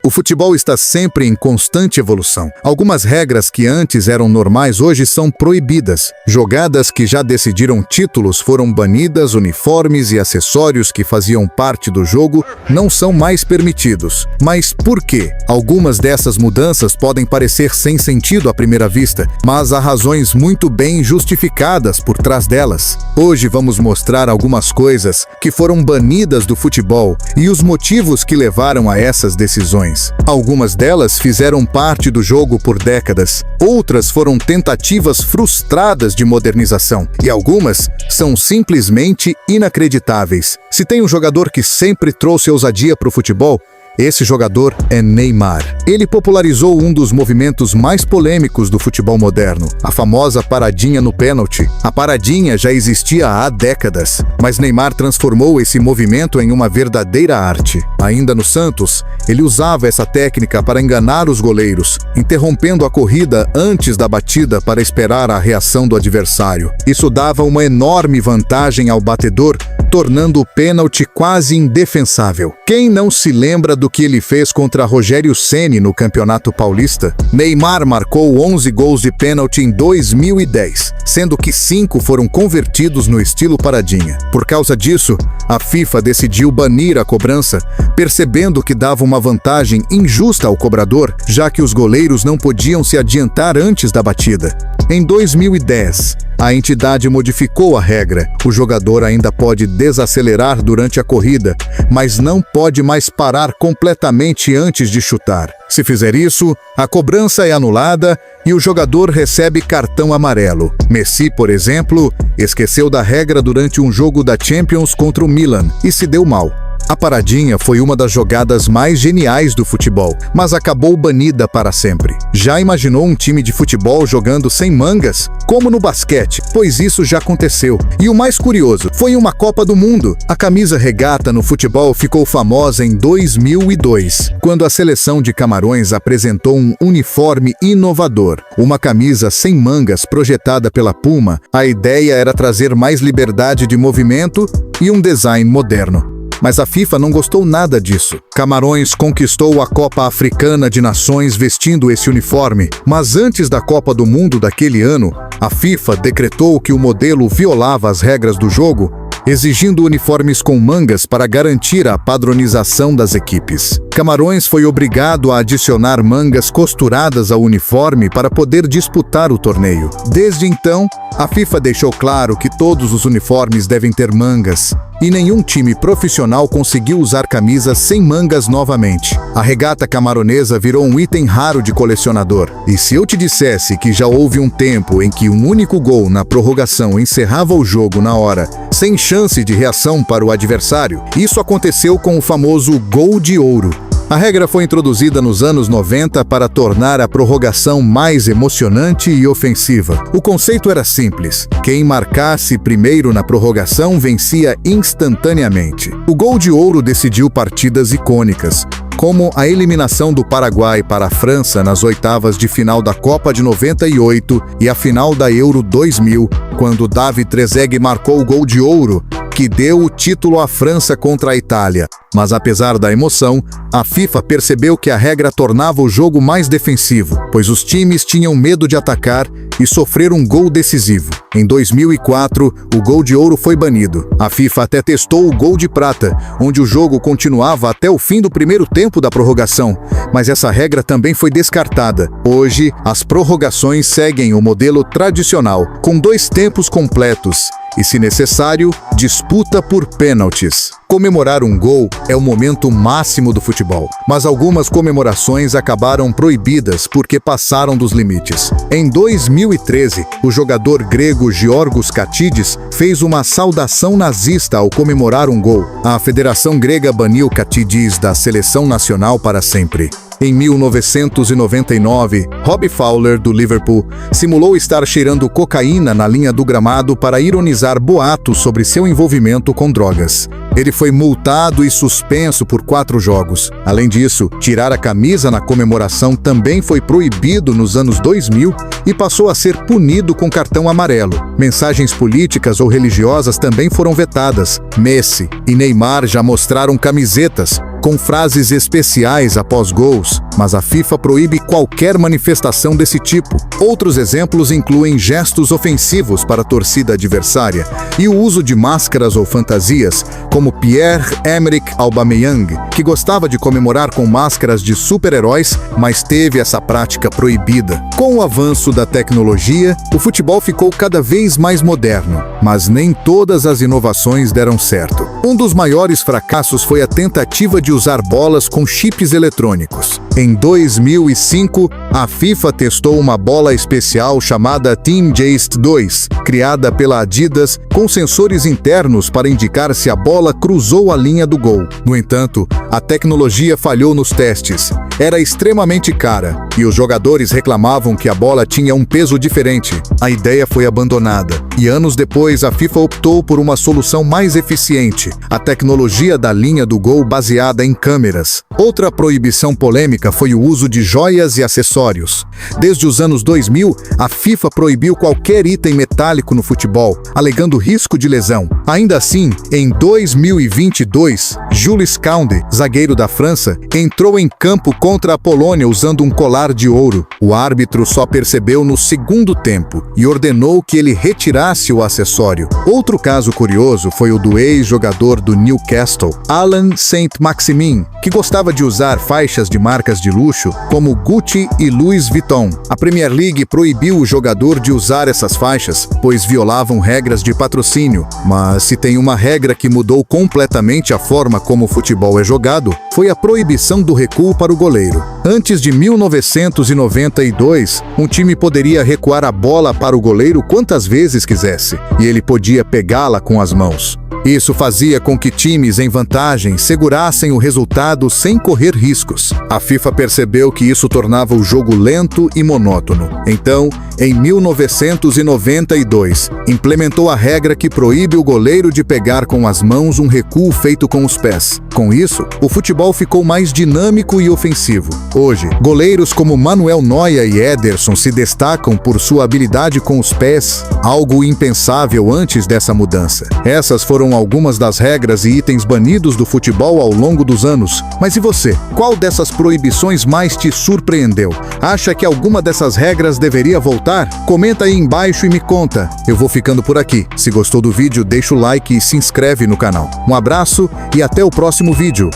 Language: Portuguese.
O futebol está sempre em constante evolução. Algumas regras que antes eram normais hoje são proibidas. Jogadas que já decidiram títulos foram banidas, uniformes e acessórios que faziam parte do jogo não são mais permitidos. Mas por quê? Algumas dessas mudanças podem parecer sem sentido à primeira vista, mas há razões muito bem justificadas por trás delas. Hoje vamos mostrar algumas coisas que foram banidas do futebol e os motivos que levaram a essas decisões. Algumas delas fizeram parte do jogo por décadas, outras foram tentativas frustradas de modernização e algumas são simplesmente inacreditáveis. Se tem um jogador que sempre trouxe ousadia para o futebol, esse jogador é Neymar. Ele popularizou um dos movimentos mais polêmicos do futebol moderno, a famosa paradinha no pênalti. A paradinha já existia há décadas, mas Neymar transformou esse movimento em uma verdadeira arte. Ainda no Santos, ele usava essa técnica para enganar os goleiros, interrompendo a corrida antes da batida para esperar a reação do adversário. Isso dava uma enorme vantagem ao batedor, tornando o pênalti quase indefensável. Quem não se lembra do que ele fez contra Rogério Ceni no Campeonato Paulista? Neymar marcou 11 gols de pênalti em 2010, sendo que 5 foram convertidos no estilo paradinha. Por causa disso, a FIFA decidiu banir a cobrança, percebendo que dava uma vantagem injusta ao cobrador, já que os goleiros não podiam se adiantar antes da batida. Em 2010, a entidade modificou a regra. O jogador ainda pode desacelerar durante a corrida, mas não pode mais parar completamente antes de chutar. Se fizer isso, a cobrança é anulada e o jogador recebe cartão amarelo. Messi, por exemplo, esqueceu da regra durante um jogo da Champions contra o Milan e se deu mal. A paradinha foi uma das jogadas mais geniais do futebol, mas acabou banida para sempre. Já imaginou um time de futebol jogando sem mangas? Como no basquete, pois isso já aconteceu. E o mais curioso, foi uma Copa do Mundo. A camisa regata no futebol ficou famosa em 2002, quando a seleção de Camarões apresentou um uniforme inovador. Uma camisa sem mangas projetada pela Puma. A ideia era trazer mais liberdade de movimento e um design moderno. Mas a FIFA não gostou nada disso. Camarões conquistou a Copa Africana de Nações vestindo esse uniforme, mas antes da Copa do Mundo daquele ano, a FIFA decretou que o modelo violava as regras do jogo, exigindo uniformes com mangas para garantir a padronização das equipes. Camarões foi obrigado a adicionar mangas costuradas ao uniforme para poder disputar o torneio. Desde então, a FIFA deixou claro que todos os uniformes devem ter mangas, e nenhum time profissional conseguiu usar camisas sem mangas novamente. A regata camaronesa virou um item raro de colecionador. E se eu te dissesse que já houve um tempo em que um único gol na prorrogação encerrava o jogo na hora, sem chance de reação para o adversário, isso aconteceu com o famoso gol de ouro. A regra foi introduzida nos anos 90 para tornar a prorrogação mais emocionante e ofensiva. O conceito era simples: quem marcasse primeiro na prorrogação vencia instantaneamente. O gol de ouro decidiu partidas icônicas, como a eliminação do Paraguai para a França nas oitavas de final da Copa de 98 e a final da Euro 2000, quando David Trezeguet marcou o gol de ouro, que deu o título à França contra a Itália. Mas apesar da emoção, a FIFA percebeu que a regra tornava o jogo mais defensivo, pois os times tinham medo de atacar e sofrer um gol decisivo. Em 2004, o gol de ouro foi banido. A FIFA até testou o gol de prata, onde o jogo continuava até o fim do primeiro tempo da prorrogação, mas essa regra também foi descartada. Hoje, as prorrogações seguem o modelo tradicional, com 2 tempos completos e, se necessário, disputa por pênaltis. Comemorar um gol é o momento máximo do futebol, mas algumas comemorações acabaram proibidas porque passaram dos limites. Em 2013, o jogador grego Giorgos Katidis fez uma saudação nazista ao comemorar um gol. A Federação Grega baniu Katidis da seleção nacional para sempre. Em 1999, Robbie Fowler, do Liverpool, simulou estar cheirando cocaína na linha do gramado para ironizar boatos sobre seu envolvimento com drogas. Ele foi multado e suspenso por 4 jogos. Além disso, tirar a camisa na comemoração também foi proibido nos anos 2000 e passou a ser punido com cartão amarelo. Mensagens políticas ou religiosas também foram vetadas. Messi e Neymar já mostraram camisetas com frases especiais após gols, mas a FIFA proíbe qualquer manifestação desse tipo. Outros exemplos incluem gestos ofensivos para a torcida adversária e o uso de máscaras ou fantasias, como Pierre-Emerick Aubameyang, que gostava de comemorar com máscaras de super-heróis, mas teve essa prática proibida. Com o avanço da tecnologia, o futebol ficou cada vez mais moderno, mas nem todas as inovações deram certo. Um dos maiores fracassos foi a tentativa de usar bolas com chips eletrônicos. Em 2005, a FIFA testou uma bola especial chamada Team Geist 2, criada pela Adidas, com sensores internos para indicar se a bola cruzou a linha do gol. No entanto, a tecnologia falhou nos testes. Era extremamente cara e os jogadores reclamavam que a bola tinha um peso diferente. A ideia foi abandonada e anos depois a FIFA optou por uma solução mais eficiente, a tecnologia da linha do gol baseada em câmeras. Outra proibição polêmica foi o uso de joias e acessórios. Desde os anos 2000, a FIFA proibiu qualquer item metálico no futebol, alegando risco de lesão. Ainda assim, em 2022, Jules Koundé, zagueiro da França, entrou em campo contra a Polônia usando um colar de ouro. O árbitro só percebeu no segundo tempo e ordenou que ele retirasse o acessório. Outro caso curioso foi o do ex-jogador do Newcastle, Alan Saint-Maximin, que gostava de usar faixas de marcas de luxo como Gucci e Louis Vuitton. A Premier League proibiu o jogador de usar essas faixas, pois violavam regras de patrocínio. Mas se tem uma regra que mudou completamente a forma como o futebol é jogado, foi a proibição do recuo para o goleiro. Antes de 1992, um time poderia recuar a bola para o goleiro quantas vezes quisesse, e ele podia pegá-la com as mãos. Isso fazia com que times em vantagem segurassem o resultado sem correr riscos. A FIFA percebeu que isso tornava o jogo lento e monótono. Então, em 1992, implementou a regra que proíbe o goleiro de pegar com as mãos um recuo feito com os pés. Com isso, o futebol ficou mais dinâmico e ofensivo. Hoje, goleiros como Manuel Neuer e Ederson se destacam por sua habilidade com os pés, algo impensável antes dessa mudança. Essas foram algumas das regras e itens banidos do futebol ao longo dos anos. Mas e você? Qual dessas proibições mais te surpreendeu? Acha que alguma dessas regras deveria voltar? Comenta aí embaixo e me conta. Eu vou ficando por aqui. Se gostou do vídeo, deixa o like e se inscreve no canal. Um abraço e até o próximo vídeo.